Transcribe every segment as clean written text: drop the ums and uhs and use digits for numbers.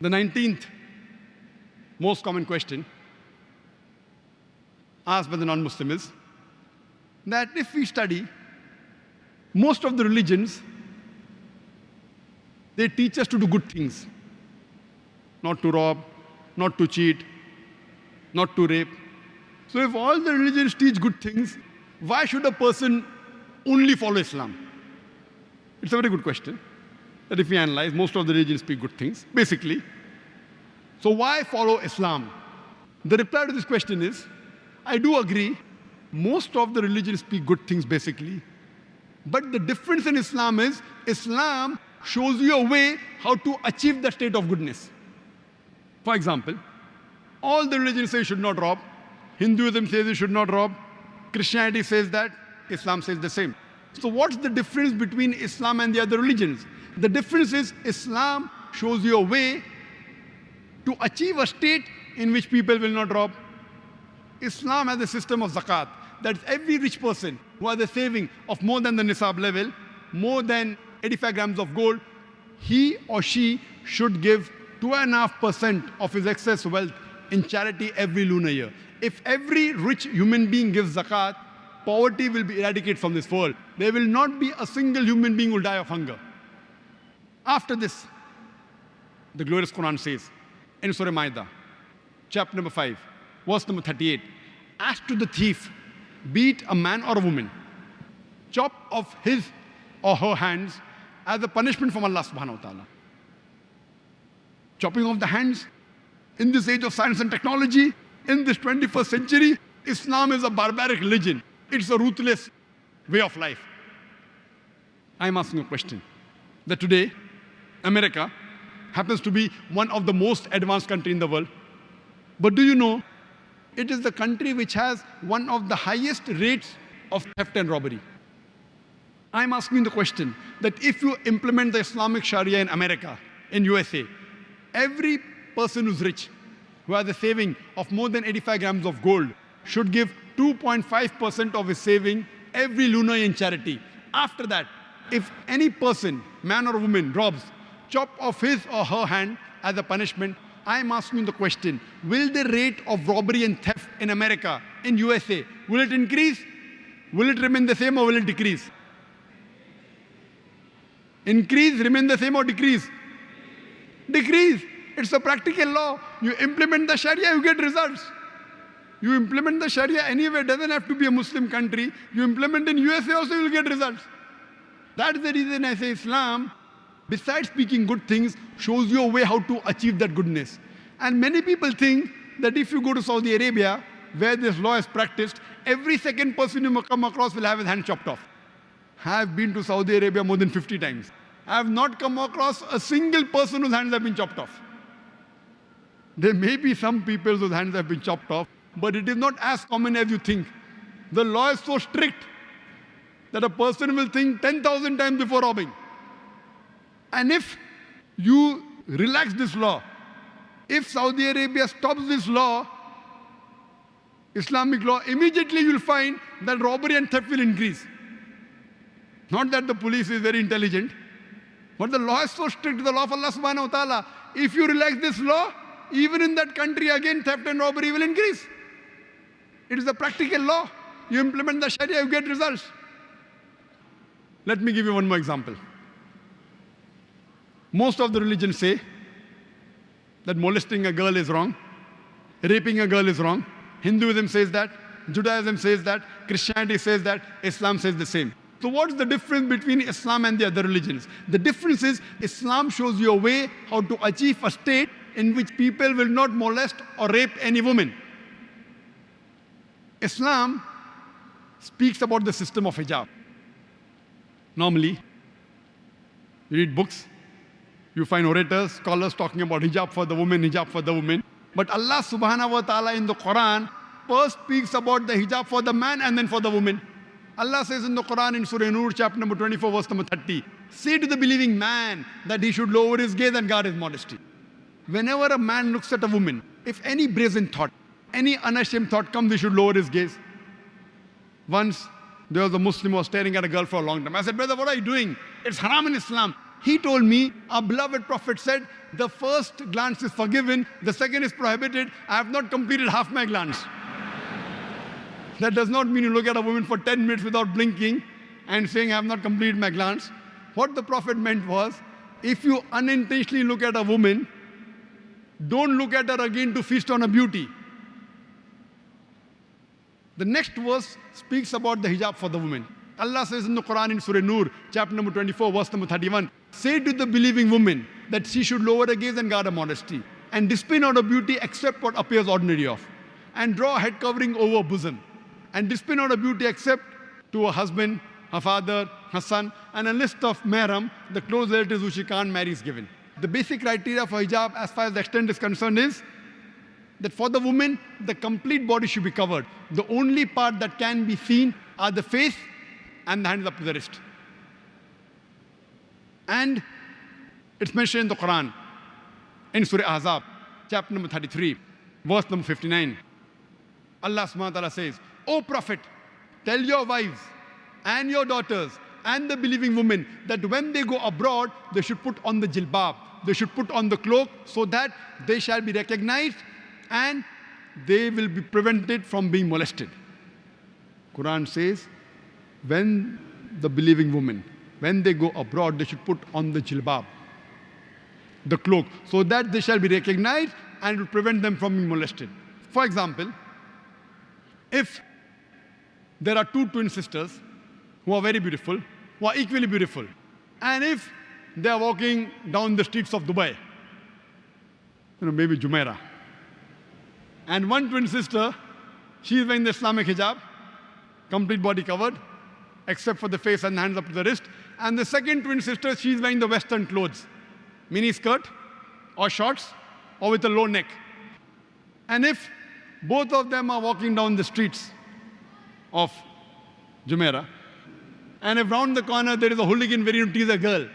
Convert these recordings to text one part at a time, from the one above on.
The 19th most common question asked by the non-Muslim is that if we study most of the religions, they teach us to do good things, not to rob, not to cheat, not to rape. So if all the religions teach good things, why should a person only follow Islam? It's a very good question. That if we analyze, most of the religions speak good things, basically. So why follow Islam? The reply to this question is, I do agree, most of the religions speak good things basically. But the difference in Islam is, Islam shows you a way how to achieve the state of goodness. For example, all the religions say you should not rob. Hinduism says you should not rob. Christianity says that. Islam says the same. So what's the difference between Islam and the other religions? The difference is Islam shows you a way to achieve a state in which people will not rob. Islam has a system of zakat. That every rich person who has a saving of more than the nisab level, more than 85 grams of gold, he or she should give 2.5% of his excess wealth in charity every lunar year. If every rich human being gives zakat, poverty will be eradicated from this world. There will not be a single human being who will die of hunger. After this, the glorious Quran says in Surah Ma'idah, chapter number 5, verse number 38, as to the thief, be it a man or a woman, chop off his or her hands as a punishment from Allah subhanahu wa ta'ala. Chopping off the hands in this age of science and technology, in this 21st century, Islam is a barbaric religion. It's a ruthless way of life. I'm asking a question. That today, America happens to be one of the most advanced countries in the world. But do you know, it is the country which has one of the highest rates of theft and robbery. I'm asking the question that if you implement the Islamic Sharia in America, in USA, every person who's rich, who has a saving of more than 85 grams of gold, should give 2.5% of his saving every lunar in charity. After that, if any person, man or woman, robs, chop off his or her hand as a punishment, I'm asking the question, will the rate of robbery and theft in America, in USA, will it increase? Will it remain the same or will it decrease? Increase, remain the same or decrease? Decrease. It's a practical law. You implement the Sharia, you get results. You implement the Sharia anywhere, it doesn't have to be a Muslim country. You implement in USA also, you will get results. That's the reason I say Islam, besides speaking good things, shows you a way how to achieve that goodness. And many people think that if you go to Saudi Arabia, where this law is practiced, every second person you come across will have his hand chopped off. I have been to Saudi Arabia more than 50 times. I have not come across a single person whose hands have been chopped off. There may be some people whose hands have been chopped off, but it is not as common as you think. The law is so strict that a person will think 10,000 times before robbing. And if you relax this law, if Saudi Arabia stops this law, Islamic law, immediately you'll find that robbery and theft will increase. Not that the police is very intelligent, but the law is so strict, the law of Allah subhanahu wa ta'ala. If you relax this law, even in that country again theft and robbery will increase. It is a practical law. You implement the Sharia, you get results. Let me give you one more example. Most of the religions say that molesting a girl is wrong, raping a girl is wrong. Hinduism says that, Judaism says that, Christianity says that, Islam says the same. So what's the difference between Islam and the other religions? The difference is Islam shows you a way how to achieve a state in which people will not molest or rape any woman. Islam speaks about the system of hijab. Normally, you read books, you find orators, scholars talking about hijab for the woman, hijab for the woman. But Allah subhanahu wa ta'ala in the Quran first speaks about the hijab for the man and then for the woman. Allah says in the Quran in Surah Nur, chapter number 24, verse number 30, say to the believing man that he should lower his gaze and guard his modesty. Whenever a man looks at a woman, if any brazen thought, any unashamed thought comes, he should lower his gaze. Once, there was a Muslim who was staring at a girl for a long time. I said, brother, what are you doing? It's haram in Islam. He told me, our beloved Prophet said, the first glance is forgiven, the second is prohibited. I have not completed half my glance. That does not mean you look at a woman for 10 minutes without blinking and saying, I have not completed my glance. What the Prophet meant was, if you unintentionally look at a woman, don't look at her again to feast on her beauty. The next verse speaks about the hijab for the woman. Allah says in the Quran in Surah Nur, chapter number 24, verse number 31, say to the believing woman that she should lower her gaze and guard her modesty, and display not her beauty except what appears ordinary of, and draw a head covering over her bosom, and display not her beauty except to her husband, her father, her son, and a list of mahram, the close relatives who she can't marry is given. The basic criteria for hijab as far as the extent is concerned is that for the woman, the complete body should be covered. The only part that can be seen are the face and the hands up to the wrist. And it's mentioned in the Quran, in Surah Ahzab, chapter number 33, verse number 59. Allah subhanahu wa ta'ala says, O Prophet, tell your wives and your daughters and the believing women that when they go abroad, they should put on the jilbab, they should put on the cloak so that they shall be recognized and they will be prevented from being molested. Quran says, when the believing women, when they go abroad, they should put on the jilbab, the cloak, so that they shall be recognized and will prevent them from being molested. For example, if there are two twin sisters who are very beautiful, who are equally beautiful, and if they are walking down the streets of Dubai, maybe Jumeirah, and one twin sister, she is wearing the Islamic hijab, complete body covered, except for the face and hands up to the wrist. And the second twin sister, she is wearing the Western clothes, mini skirt or shorts or with a low neck. And if both of them are walking down the streets of Jumeirah, and if round the corner there is a hooligan ready to tease a girl,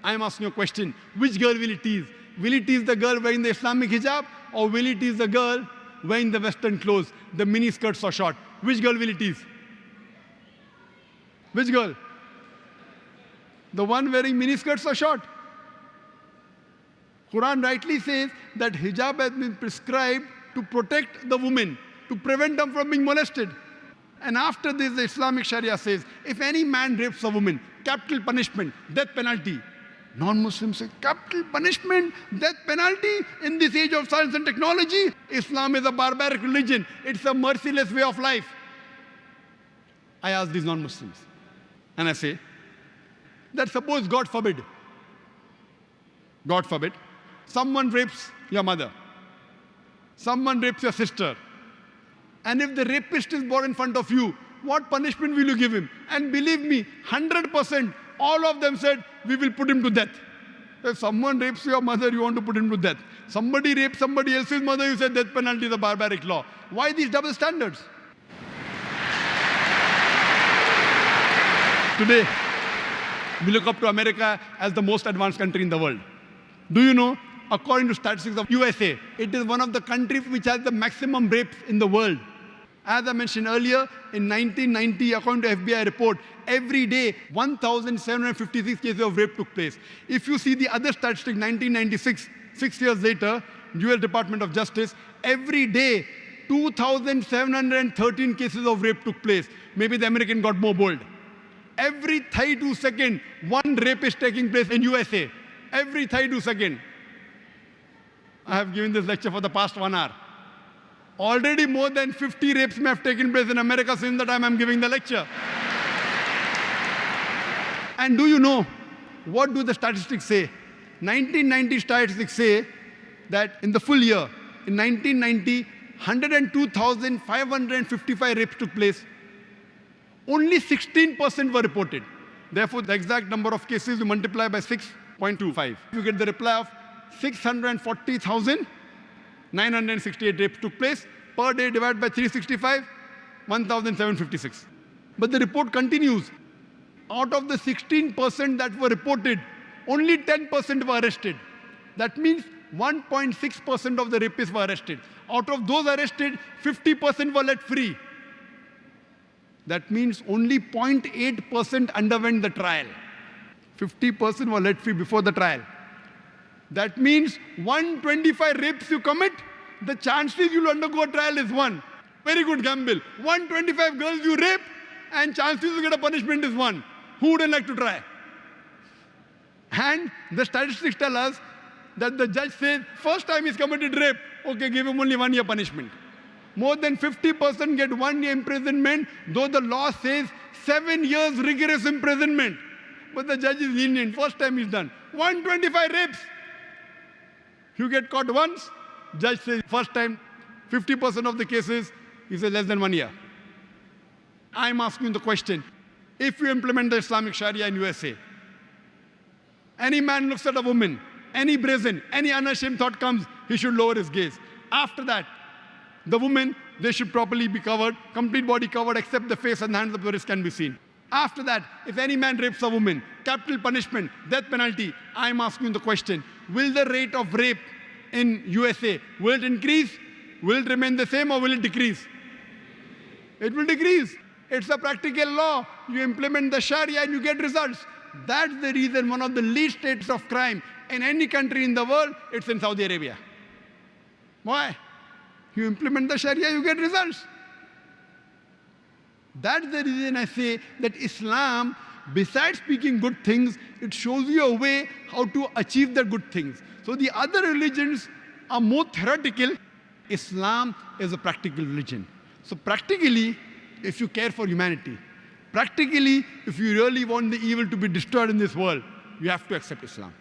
I am asking you a question, which girl will he tease? Will he tease the girl wearing the Islamic hijab, or will he tease the girl wearing the Western clothes, the mini skirts or short? Which girl will he tease? Which girl? The one wearing mini skirts or short? Quran rightly says that hijab has been prescribed to protect the women, to prevent them from being molested. And after this, the Islamic Sharia says, if any man rapes a woman, capital punishment, death penalty. Non-Muslims say, capital punishment, death penalty in this age of science and technology. Islam is a barbaric religion. It's a merciless way of life. I ask these non-Muslims, and I say, that suppose, God forbid, someone rapes your mother, someone rapes your sister, and if the rapist is brought in front of you, what punishment will you give him? And believe me, 100%, all of them said, we will put him to death. If someone rapes your mother, you want to put him to death. Somebody rapes somebody else's mother, you say death penalty is a barbaric law. Why these double standards? Today, we look up to America as the most advanced country in the world. Do you know, according to statistics of USA, it is one of the countries which has the maximum rapes in the world. As I mentioned earlier, in 1990, according to FBI report, every day 1,756 cases of rape took place. If you see the other statistic, 1996, 6 years later, US Department of Justice, every day 2,713 cases of rape took place. Maybe the American got more bold. Every 32 seconds, one rape is taking place in USA. Every 32 seconds. I have given this lecture for the past 1 hour. Already more than 50 rapes may have taken place in America since the time I'm giving the lecture. And do you know, what do the statistics say? 1990 statistics say that in the full year, in 1990, 102,555 rapes took place. Only 16% were reported. Therefore, the exact number of cases you multiply by 6.25. You get the reply of 640,968 rapes took place. Per day divided by 365, 1,756. But the report continues. Out of the 16% that were reported, only 10% were arrested. That means 1.6% of the rapists were arrested. Out of those arrested, 50% were let free. That means only 0.8% underwent the trial. 50% were let free before the trial. That means 125 rapes you commit, the chances you'll undergo a trial is 1. Very good gamble. 125 girls you rape, and chances you get a punishment is 1. Who wouldn't like to try? And the statistics tell us that the judge says, first time he's committed rape, okay, give him only 1 year punishment. More than 50% get 1 year imprisonment, though the law says 7 years rigorous imprisonment. But the judge is lenient. First time he's done. 125 rapes. You get caught once, judge says first time, 50% of the cases, he says less than 1 year. I'm asking the question, if you implement the Islamic Sharia in USA, any man looks at a woman, any brazen, any unashamed thought comes, he should lower his gaze. After that, the woman, they should properly be covered, complete body covered, except the face and the hands of the wrist can be seen. After that, if any man rapes a woman, capital punishment, death penalty. I'm asking the question, will the rate of rape in USA, will it increase? Will it remain the same or will it decrease? It will decrease. It's a practical law. You implement the Sharia and you get results. That's the reason one of the least rates of crime in any country in the world, it's in Saudi Arabia. Why? You implement the Sharia, you get results. That's the reason I say that Islam, besides speaking good things, it shows you a way how to achieve the good things. So the other religions are more theoretical. Islam is a practical religion. So practically, if you care for humanity, practically, if you really want the evil to be destroyed in this world, you have to accept Islam.